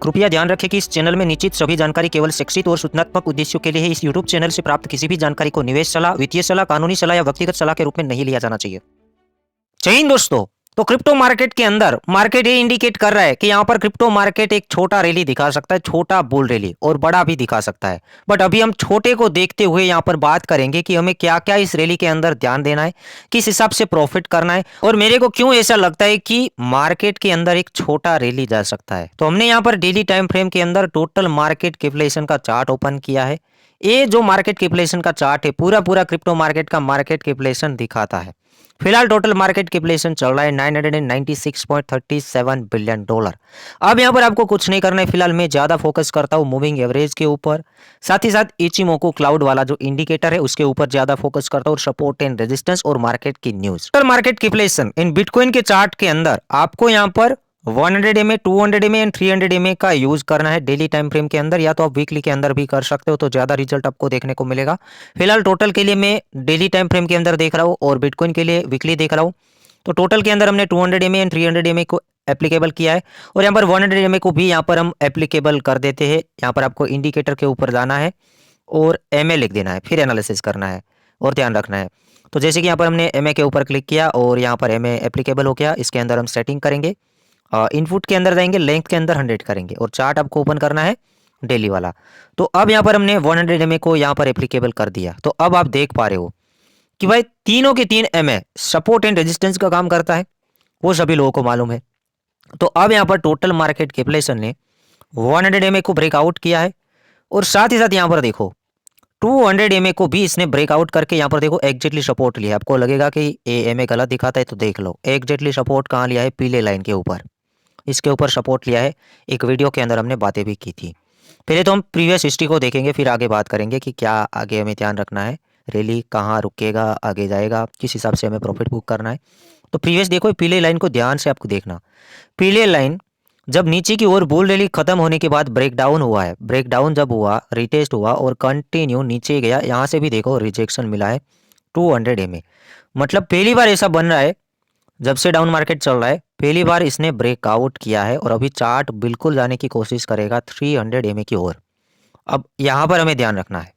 कृपया ध्यान रखें कि इस चैनल में निश्चित सभी जानकारी केवल शैक्षिक और सूचनात्मक उद्देश्यों के लिए है। इस यूट्यूब चैनल से प्राप्त किसी भी जानकारी को निवेश सलाह, वित्तीय सलाह, कानूनी सलाह या व्यक्तिगत सलाह के रूप में नहीं लिया जाना चाहिए। जय हिंद दोस्तों। तो क्रिप्टो मार्केट के अंदर मार्केट ये इंडिकेट कर रहा है कि यहाँ पर क्रिप्टो मार्केट एक छोटा रैली दिखा सकता है, छोटा बुल रैली, और बड़ा भी दिखा सकता है। बट अभी हम छोटे को देखते हुए यहाँ पर बात करेंगे कि हमें क्या क्या इस रैली के अंदर ध्यान देना है, किस हिसाब से प्रॉफिट करना है, और मेरे को क्यों ऐसा लगता है कि मार्केट के अंदर एक छोटा रैली जा सकता है। तो हमने यहाँ पर डेली टाइम फ्रेम के अंदर टोटल मार्केट कैपिटलाइजेशन का चार्ट ओपन किया है। ये जो मार्केट कैपिटलाइजेशन का चार्ट है पूरा पूरा क्रिप्टो मार्केट का मार्केट कैपिटलाइजेशन दिखाता है। फिलहाल टोटल मार्केट कैपिटलाइजेशन चल रहा है $996.37 बिलियन। अब यहाँ पर आपको कुछ नहीं करना है। फिलहाल मैं ज्यादा फोकस करता हूँ मूविंग एवरेज के ऊपर, साथ ही साथ इचिमोको क्लाउड वाला जो इंडिकेटर है उसके ऊपर ज्यादा फोकस करता हूँ, सपोर्ट एंड रेजिस्टेंस और मार्केट की न्यूज। मार्केट कैपिटलाइजेशन इन बिटकॉइन के चार्ट के अंदर आपको यहाँ पर 100 MA, 200 MA एंड 300 MA का यूज करना है डेली टाइम फ्रेम के अंदर, या तो आप वीकली के अंदर भी कर सकते हो तो ज्यादा रिजल्ट आपको देखने को मिलेगा। फिलहाल टोटल के लिए मैं डेली टाइम फ्रेम के अंदर देख रहा हूँ और बिटकॉइन के लिए वीकली देख रहा हूँ। तो टोटल के अंदर हमने 200 MA एंड 300 MA को एप्लीकेबल किया है, और यहाँ पर 100 MA को भी यहाँ पर हम एप्लीकेबल कर देते हैं। यहाँ पर आपको इंडिकेटर के ऊपर जाना है और MA लिख देना है, फिर एनालिसिस करना है और ध्यान रखना है। तो जैसे कि यहाँ पर हमने MA के ऊपर क्लिक किया और यहाँ पर MA एप्लीकेबल हो गया। इसके अंदर हम सेटिंग करेंगे, इनपुट के अंदर जाएंगे, लेंथ के अंदर 100 करेंगे और चार्ट आपको ओपन करना है डेली वाला। तो अब यहाँ पर हमने 100 MA को यहाँ पर एप्लीकेबल कर दिया। तो अब आप देख पा रहे हो कि भाई तीनों के तीन MA सपोर्ट एंड रेजिस्टेंस का काम करता है, वो सभी लोगों को मालूम है। तो अब यहाँ पर टोटल मार्केट कैपिटलाइजेशन ने 100 MA को ब्रेकआउट किया है, और साथ ही साथ यहाँ पर देखो 200 MA को भी इसने ब्रेकआउट करके यहाँ पर देखो एग्जैक्टली सपोर्ट लिया। आपको लगेगा कि ये MA गलत दिखाता है, तो देख लो एग्जैक्टली सपोर्ट कहाँ लिया है, पीले लाइन के ऊपर, इसके ऊपर सपोर्ट लिया है। एक वीडियो के अंदर हमने बातें भी की थी। पहले तो हम प्रीवियस हिस्ट्री को देखेंगे, फिर आगे बात करेंगे कि क्या आगे हमें ध्यान रखना है, रैली कहाँ रुकेगा, आगे जाएगा, किस हिसाब से हमें प्रॉफिट बुक करना है। तो प्रीवियस देखो, पीले लाइन को ध्यान से आपको देखना। पीले लाइन जब नीचे की ओर बुल रैली खत्म होने के बाद ब्रेकडाउन हुआ है, ब्रेकडाउन जब हुआ, रिटेस्ट हुआ और कंटिन्यू नीचे गया, यहाँ से भी देखो रिजेक्शन मिला है 200 MA। मतलब पहली बार ऐसा बन रहा है जब से डाउन मार्केट चल रहा है, पहली बार इसने ब्रेकआउट किया है, और अभी चार्ट बिल्कुल जाने की कोशिश करेगा 300 MA की ओर। अब यहाँ पर हमें ध्यान रखना है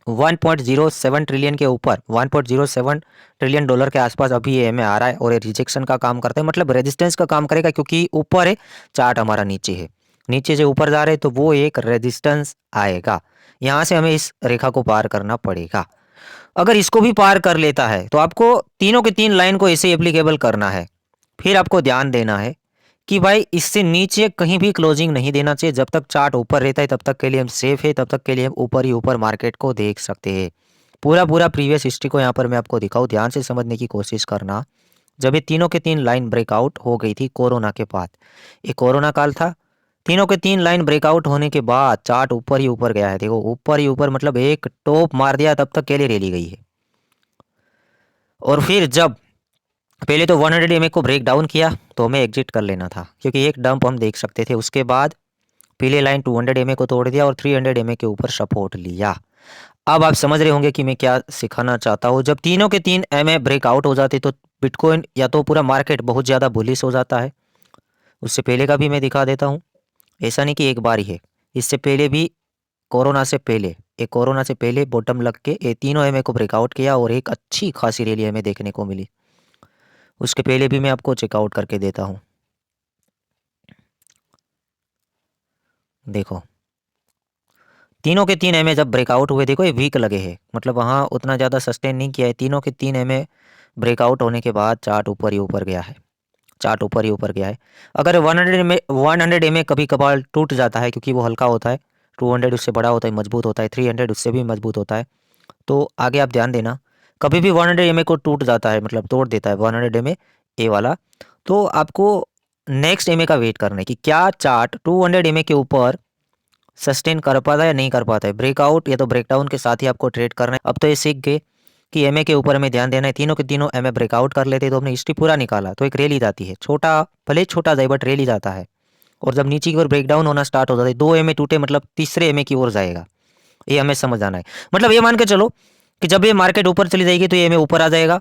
1.07 ट्रिलियन के ऊपर, 1.07 ट्रिलियन डॉलर के आसपास अभी ये MA आ रहा है, और ये रिजेक्शन का काम करता है, मतलब रेजिस्टेंस का काम करेगा, क्योंकि ऊपर है चार्ट हमारा नीचे है, नीचे से ऊपर जा रहे हैं तो वो एक रेजिस्टेंस आएगा। यहाँ से हमें इस रेखा को पार करना पड़ेगा। अगर इसको भी पार कर लेता है तो आपको तीनों के तीन लाइन को ऐसे एप्लीकेबल करना है। फिर आपको ध्यान देना है कि भाई इससे नीचे कहीं भी क्लोजिंग नहीं देना चाहिए। जब तक चार्ट ऊपर रहता है तब तक के लिए हम सेफ है, तब तक के लिए हम ऊपर ही ऊपर मार्केट को देख सकते हैं। पूरा पूरा प्रीवियस हिस्ट्री को यहाँ पर मैं आपको दिखाऊँ, ध्यान से समझने की कोशिश करना। जब ये तीनों के तीन लाइन ब्रेकआउट हो गई थी कोरोना के बाद, ये कोरोना काल था, तीनों के तीन लाइन ब्रेकआउट होने के बाद चार्ट ऊपर ही ऊपर गया है। देखो ऊपर ही ऊपर, मतलब एक टॉप मार दिया, तब तक के लिए रैली गई है। और फिर जब पहले तो 100 MA को ब्रेक डाउन किया तो हमें एग्जिट कर लेना था, क्योंकि एक डंप हम देख सकते थे। उसके बाद पीले लाइन 200 MA को तोड़ दिया और 300 MA के ऊपर सपोर्ट लिया। अब आप समझ रहे होंगे कि मैं क्या सिखाना चाहता हूँ। जब तीनों के तीन MA ब्रेकआउट हो जाते तो बिटकॉइन या तो पूरा मार्केट बहुत ज़्यादा बुलिश हो जाता है। उससे पहले का भी मैं दिखा देता हूँ, ऐसा नहीं कि एक बार ही है, इससे पहले भी कोरोना से पहले, एक कोरोना से पहले बॉटम लग के ये तीनों MA को ब्रेकआउट किया और एक अच्छी खासी रैली हमें देखने को मिली। उसके पहले भी मैं आपको चेकआउट करके देता हूँ। देखो तीनों के तीन MA जब ब्रेकआउट हुए, देखो ये वीक लगे हैं, मतलब वहाँ उतना ज़्यादा सस्टेन नहीं किया है। तीनों के तीन MA ब्रेकआउट होने के बाद चार्ट ऊपर ही ऊपर गया है, चार्ट ऊपर ही ऊपर गया है। अगर 100 MA कभी कभार टूट जाता है, क्योंकि वो हल्का होता है, 200 उससे बड़ा होता है, मजबूत होता है, 300 उससे भी मजबूत होता है। तो आगे आप ध्यान देना, कभी भी 100 MA को टूट जाता है, मतलब तोड़ देता है 100 MA ए वाला, तो आपको नेक्स्ट MA का वेट करना है कि क्या चार्ट 200 MA के ऊपर सस्टेन कर पाता है या नहीं कर पाता है। ब्रेकआउट या तो ब्रेकडाउन के साथ ही आपको ट्रेड करना है। अब तो ये सीख गए कि MA के ऊपर हमें ध्यान देना है। तीनों के तीनों MA ब्रेकआउट कर लेते तो हमने हिस्ट्री पूरा निकाला, तो एक रैली जाती है, छोटा भले छोटा जाए बट रैली जाता है। और जब नीचे की ओर ब्रेकडाउन होना स्टार्ट हो जाता है, 2 MA टूटे मतलब तीसरे MA की ओर जाएगा, ये हमें समझ आना है। मतलब ये मान के चलो कि जब ये मार्केट ऊपर चली जाएगी तो ये MA ऊपर आ जाएगा,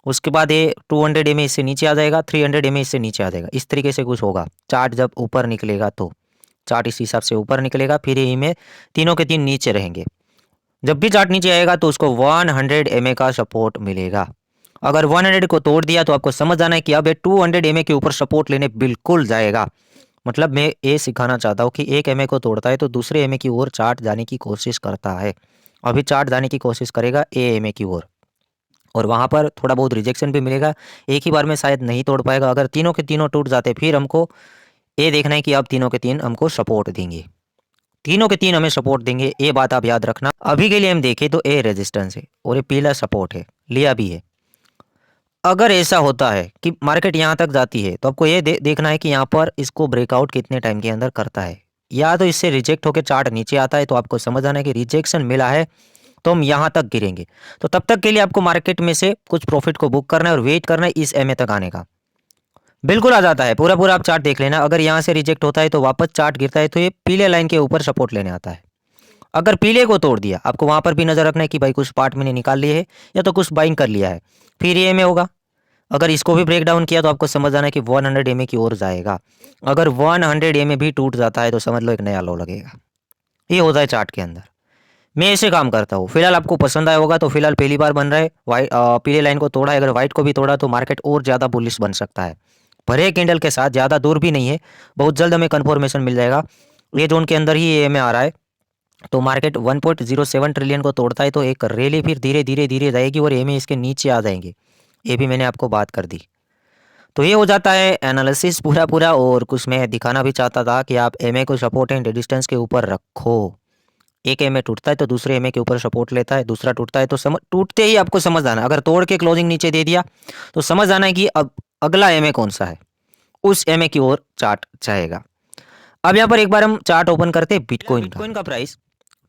उसके बाद ये 200 MA इससे नीचे आ जाएगा, 300 MA इससे नीचे आ जाएगा, इस तरीके से कुछ होगा चार्ट जब ऊपर निकलेगा तो। चार्ट इस हिसाब से ऊपर निकलेगा, फिर यही में तीनों के तीन नीचे रहेंगे। जब भी चार्ट नीचे आएगा तो उसको 100 एमए का सपोर्ट मिलेगा। अगर 100 को तोड़ दिया तो आपको समझ आना है कि अब ये 200 एमए के ऊपर सपोर्ट लेने बिल्कुल जाएगा। मतलब मैं ये सिखाना चाहता हूँ कि एक एमए को तोड़ता है तो दूसरे एमए की ओर चार्ट जाने की कोशिश करता है। अभी चार्ट जाने की कोशिश करेगा ए एमए की ओर, और वहाँ पर थोड़ा बहुत रिजेक्शन भी मिलेगा, एक ही बार में शायद नहीं तोड़ पाएगा। अगर तीनों के तीनों टूट जाते फिर हमको ये देखना है कि अब तीनों के तीन हमको सपोर्ट देंगे, तीनों के तीन हमें सपोर्ट देंगे, ये बात आप याद रखना। अभी के लिए हम देखें तो ए रेजिस्टेंस है और ये पीला सपोर्ट है, लिया भी है। अगर ऐसा होता है कि मार्केट यहाँ तक जाती है तो आपको ये देखना है कि यहाँ पर इसको ब्रेकआउट कितने टाइम के अंदर करता है। या तो इससे रिजेक्ट होकर चार्ट नीचे आता है तो आपको समझ आना है कि रिजेक्शन मिला है तो हम यहाँ तक गिरेंगे। तो तब तक के लिए आपको मार्केट में से कुछ प्रॉफिट को बुक करना है और वेट करना है इस एमए तक आने का। बिल्कुल आ जाता है, पूरा पूरा आप चार्ट देख लेना। अगर यहाँ से रिजेक्ट होता है तो वापस चार्ट गिरता है तो ये पीले लाइन के ऊपर सपोर्ट लेने आता है। अगर पीले को तोड़ दिया, आपको वहां पर भी नजर रखना है कि भाई कुछ पार्ट मैंने निकाल लिए है या तो कुछ बाइंग कर लिया है, फिर ये में होगा। अगर इसको भी ब्रेक डाउन किया तो आपको समझ आना है कि 100 एमए की ओर जाएगा। अगर 100 एमए भी टूट जाता है तो समझ लो एक नया लो लगेगा। ये होता है चार्ट के अंदर, मैं ऐसे काम करता हूँ। फिलहाल आपको पसंद आया होगा तो फिलहाल पहली बार बन रहा है वाइट, पीले लाइन को तोड़ा है, अगर व्हाइट को भी तोड़ा तो मार्केट और ज़्यादा बुलिश बन सकता है। भरे कैंडल के साथ, ज़्यादा दूर भी नहीं है, बहुत जल्द हमें कन्फर्मेशन मिल जाएगा। ये जोन के अंदर ही ये में आ रहा है तो मार्केट 1.07 ट्रिलियन को तोड़ता है तो एक रैली फिर धीरे धीरे धीरे जाएगी और एमए इसके नीचे आ जाएंगे। ये भी मैंने आपको बात कर दी। तो ये हो जाता है एनालिसिस पूरा पूरा, और कुछ मैं दिखाना भी चाहता था कि आप एमए को सपोर्ट एंड रेजिस्टेंस के ऊपर रखो। एक एमए टूटता है तो दूसरे एमए के ऊपर सपोर्ट लेता है, दूसरा टूटता है तो टूटते ही आपको समझ आना, अगर तोड़ के क्लोजिंग नीचे दे दिया तो समझ आना है कि अब अगला एमए कौन सा है, उस एमए की ओर चार्ट जाएगा। अब यहाँ पर एक बार हम चार्ट ओपन करते हैं बिटकॉइन का प्राइस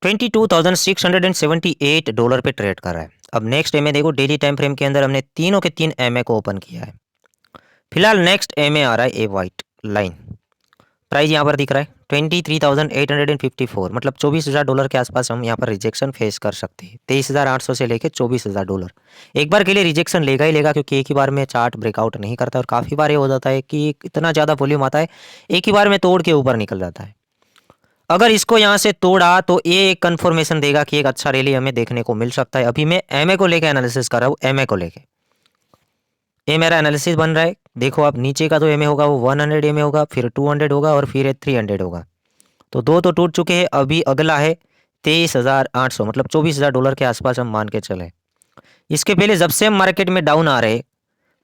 $22,678 पे ट्रेड कर रहा है। अब नेक्स्ट एमए देखो, डेली टाइम फ्रेम के अंदर हमने तीनों के तीन एमए को ओपन किया है। फिलहाल नेक्स्ट एमए आ रहा है ए वाइट लाइन, प्राइस यहाँ पर दिख रहा है 23,854, मतलब $24,000 के आसपास हम यहाँ पर रिजेक्शन फेस कर सकते हैं। 23,800 से लेके $24,000 एक बार के लिए रिजेक्शन लेगा ही लेगा, क्योंकि एक ही बार में चार्ट ब्रेकआउट नहीं करता और काफ़ी बार ये हो जाता है कि इतना ज़्यादा वॉल्यूम आता है एक ही बार में तोड़ के ऊपर निकल जाता है। अगर इसको यहाँ से तोड़ा तो ये एक कन्फर्मेशन देगा कि एक अच्छा रैली हमें देखने को मिल सकता है। अभी मैं एमए को लेके एनालिसिस कर रहा हूँ, एमए को लेके ये मेरा एनालिसिस बन रहा है। देखो आप नीचे का जो एमए होगा वो 100 एमए होगा, फिर 200 होगा और फिर 300 होगा। तो दो तो टूट चुके हैं, अभी अगला है 23,800, मतलब $24,000 के आसपास हम मान के चले। इसके पहले जब से हम मार्केट में डाउन आ रहे,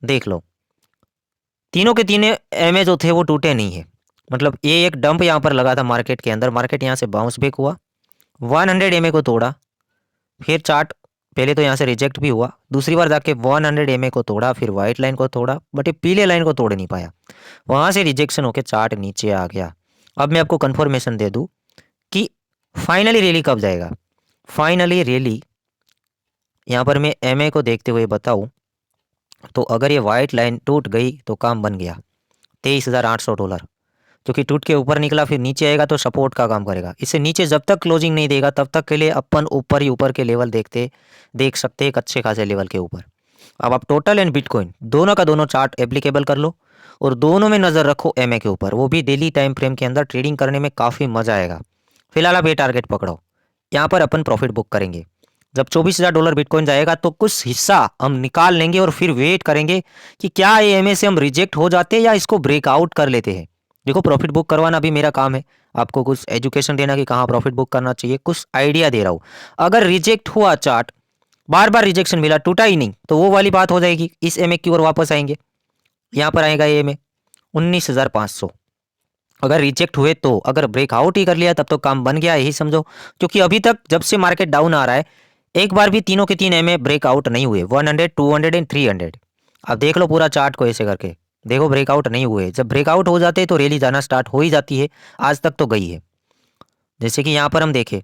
देख लो तीनों के तीनों एमए जो थे वो टूटे नहीं है। मतलब ये एक डंप यहाँ पर लगा था मार्केट के अंदर, मार्केट यहाँ से बाउंस बैक हुआ, 100 एमए को तोड़ा, फिर चार्ट पहले तो यहाँ से रिजेक्ट भी हुआ, दूसरी बार जाके 100 एमए को तोड़ा, फिर व्हाइट लाइन को तोड़ा, बट ये पीले लाइन को तोड़ नहीं पाया, वहाँ से रिजेक्शन होकर चार्ट नीचे आ गया। अब मैं आपको कन्फर्मेशन दे दूँ कि फाइनली रैली कब जाएगा। फाइनली रैली यहाँ पर मैं एमए को देखते हुए बताऊँ तो अगर ये वाइट लाइन टूट गई तो काम बन गया। $23,800, क्योंकि टूट के ऊपर निकला फिर नीचे आएगा तो सपोर्ट का काम करेगा। इससे नीचे जब तक क्लोजिंग नहीं देगा तब तक के लिए अपन ऊपर ही ऊपर के लेवल देख सकते हैं, एक अच्छे खासे लेवल के ऊपर। अब आप टोटल एंड बिटकॉइन दोनों का दोनों चार्ट एप्लीकेबल कर लो और दोनों में नज़र रखो एमए के ऊपर, वो भी डेली टाइम फ्रेम के अंदर ट्रेडिंग करने में काफ़ी मज़ा आएगा। फिलहाल आप ये टारगेट पकड़ो, यहाँ पर अपन प्रॉफिट बुक करेंगे। जब $24,000 बिटकॉइन जाएगा तो कुछ हिस्सा हम निकाल लेंगे और फिर वेट करेंगे कि क्या ये एमए से हम रिजेक्ट हो जाते हैं या इसको ब्रेकआउट कर लेते हैं। देखो प्रॉफिट बुक करवाना भी मेरा काम है, आपको कुछ एजुकेशन देना कि कहाँ प्रॉफिट बुक करना चाहिए, कुछ आइडिया दे रहा हूँ। अगर रिजेक्ट हुआ चार्ट, बार बार रिजेक्शन मिला, टूटा ही नहीं, तो वो वाली बात हो जाएगी, इस एमए की ओर वापस आएंगे। यहाँ पर आएगा ये एमए 19,500। अगर रिजेक्ट हुए तो, अगर ब्रेकआउट ही कर लिया तब तो काम बन गया, यही समझो। क्योंकि अभी तक जब से मार्केट डाउन आ रहा है एक बार भी तीनों के तीन एमए ब्रेकआउट नहीं हुए, 100, 200 एंड 300। अब देख लो पूरा चार्ट को ऐसे करके, देखो ब्रेकआउट नहीं हुए। जब ब्रेकआउट हो जाते हैं तो रैली जाना स्टार्ट हो ही जाती है, आज तक तो गई है। जैसे कि यहाँ पर हम देखें,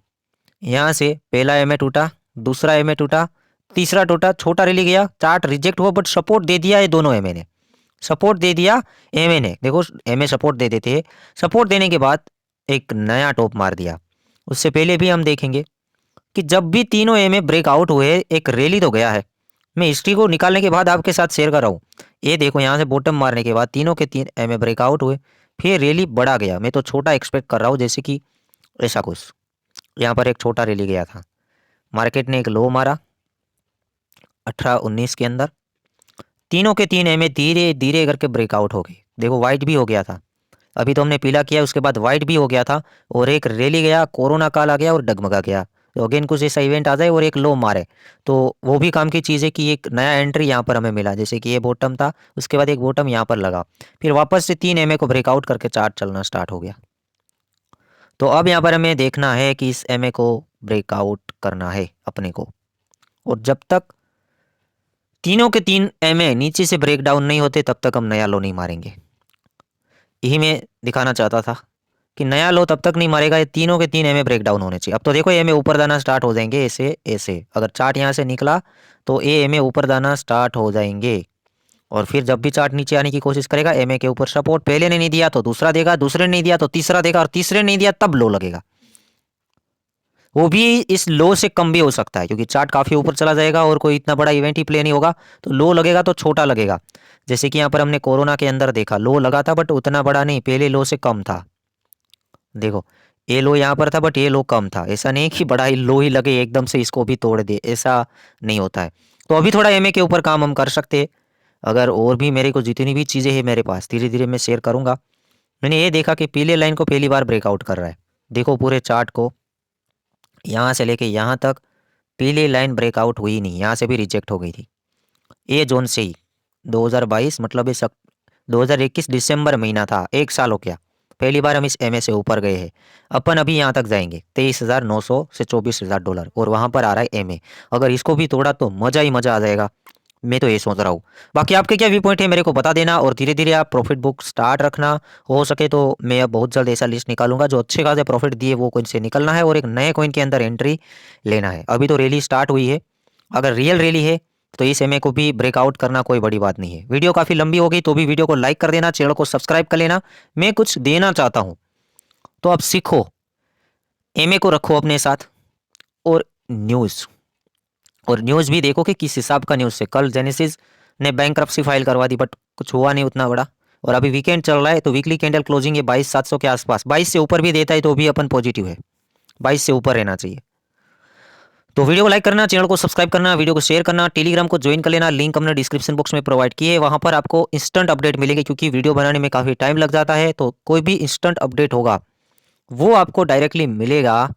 यहाँ से पहला एमए टूटा, दूसरा एमए टूटा, तीसरा टूटा, छोटा रैली गया, चार्ट रिजेक्ट हुआ, बट सपोर्ट दे दिया है दोनों एमए ने, सपोर्ट दे दिया एमए ने। देखो एमए सपोर्ट दे देते हैं, सपोर्ट देने के बाद एक नया टॉप मार दिया। उससे पहले भी हम देखेंगे कि जब भी तीनों एमए ब्रेकआउट हुए एक रैली तो गया है। मैं हिस्ट्री को निकालने के बाद आपके साथ शेयर कर रहा हूँ। ये देखो यहाँ से बॉटम मारने के बाद तीनों के तीन एमए ब्रेकआउट हुए, फिर रैली बढ़ा गया, मैं तो छोटा एक्सपेक्ट कर रहा हूँ, जैसे कि ऐसा कुछ। यहाँ पर एक छोटा रैली गया था, मार्केट ने एक लो मारा 18-19 के अंदर, तीनों के तीन एमए धीरे धीरे करके ब्रेकआउट हो गए। देखो वाइट भी हो गया था, अभी तो हमने पीला किया, उसके बाद वाइट भी हो गया था, और एक रैली गया, कोरोना काल आ गया और डगमगा गया। तो अगेन कुछ ऐसा इवेंट आ जाए और एक लो मारे, तो वो भी काम की चीज़ है कि एक नया एंट्री यहाँ पर हमें मिला, जैसे कि ये बॉटम था, उसके बाद एक बॉटम यहाँ पर लगा, फिर वापस से 3 एमए को ब्रेकआउट करके चार्ट चलना स्टार्ट हो गया। तो अब यहाँ पर हमें देखना है कि इस एमए को ब्रेकआउट करना है अपने को, और जब तक तीनों के तीन एमए नीचे से ब्रेक डाउन नहीं होते तब तक हम नया लो नहीं मारेंगे। यही मैं दिखाना चाहता था कि नया लो तब तक नहीं मारेगा, ये तीनों के तीन एमए ब्रेक डाउन होने चाहिए। अब तो देखो एमए ऊपर जाना स्टार्ट हो जाएंगे, ऐसे ऐसे अगर चार्ट यहाँ से निकला तो ये एमए ऊपर जाना स्टार्ट हो जाएंगे, और फिर जब भी चार्ट नीचे आने की कोशिश करेगा, एमए के ऊपर सपोर्ट पहले ने नहीं दिया तो दूसरा देगा, दूसरे ने नहीं दिया तो तीसरा देगा, और तीसरे ने नहीं दिया तब लो लगेगा। वो भी इस लो से कम भी हो सकता है, क्योंकि चार्ट काफ़ी ऊपर चला जाएगा और कोई इतना बड़ा इवेंट ही प्ले नहीं होगा, तो लो लगेगा तो छोटा लगेगा। जैसे कि यहाँ पर हमने कोरोना के अंदर देखा, लो लगा था बट उतना बड़ा नहीं, पहले लो से कम था। देखो ये लो यहाँ पर था बट ये लो कम था, ऐसा नहीं कि बड़ा ही लो ही लगे एकदम से इसको भी तोड़ दे, ऐसा नहीं होता है। तो अभी थोड़ा एमए के ऊपर काम हम कर सकते हैं। अगर और भी मेरे को जितनी भी चीज़ें हैं मेरे पास, धीरे धीरे मैं शेयर करूँगा। मैंने ये देखा कि पीले लाइन को पहली बार ब्रेकआउट कर रहा है। देखो पूरे चार्ट को, यहाँ से लेके यहाँ तक पीली लाइन ब्रेकआउट हुई नहीं, यहाँ से भी रिजेक्ट हो गई थी, ये जोन से ही 2022 मतलब ये 2021 दिसंबर महीना था, 1 साल हो गया, पहली बार हम इस एमए से ऊपर गए हैं। अपन अभी यहाँ तक जाएंगे 23,900 से 24,000 डॉलर, और वहाँ पर आ रहा है एमए। अगर इसको भी तोड़ा तो मज़ा ही मज़ा आ जाएगा, मैं तो ये सोच रहा हूँ। बाकी आपके क्या व्यू पॉइंट है मेरे को बता देना, और धीरे धीरे आप प्रॉफिट बुक स्टार्ट रखना। हो सके तो मैं अब बहुत जल्द ऐसा लिस्ट निकालूंगा जो अच्छे खासे प्रॉफिट दिए वो कोइन से निकलना है, और एक नए कोइन के अंदर एंट्री लेना है। अभी तो रैली स्टार्ट हुई है, अगर रियल रैली है तो इस एमए को भी ब्रेकआउट करना कोई बड़ी बात नहीं है। वीडियो काफ़ी लंबी हो गई तो भी वीडियो को लाइक कर देना, चैनल को सब्सक्राइब कर लेना। मैं कुछ देना चाहता हूँ, तो आप सीखो, एमए को रखो अपने साथ, और न्यूज़ भी देखो कि किस हिसाब का न्यूज़ है। कल जेनेसिस ने बैंक्रप्सी फाइल करवा दी बट कुछ हुआ नहीं उतना बड़ा, और अभी वीकेंड चल रहा है तो वीकली कैंडल क्लोजिंग है 22,700 के आसपास, 22 से ऊपर भी देता है तो भी अपन पॉजिटिव है, 22 से ऊपर रहना चाहिए। तो वीडियो को लाइक करना, चैनल को सब्सक्राइब करना, वीडियो को शेयर करना, टेलीग्राम को ज्वाइन कर लेना, लिंक हमने डिस्क्रिप्शन बॉक्स में प्रोवाइड की है, वहाँ पर आपको इंस्टेंट अपडेट मिलेंगे, क्योंकि वीडियो बनाने में काफ़ी टाइम लग जाता है, तो कोई भी इंस्टेंट अपडेट होगा वो आपको डायरेक्टली मिलेगा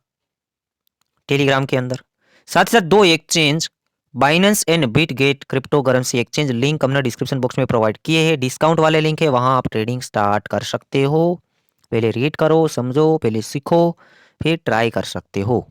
टेलीग्राम के अंदर। साथ ही साथ 2 exchange, Binance and Bitget crypto currency exchange, link हमने डिस्क्रिप्शन बॉक्स में प्रोवाइड किए हैं, डिस्काउंट वाले लिंक है, वहाँ आप ट्रेडिंग स्टार्ट कर सकते हो। पहले रीड करो, समझो, पहले सीखो, फिर ट्राई कर सकते हो।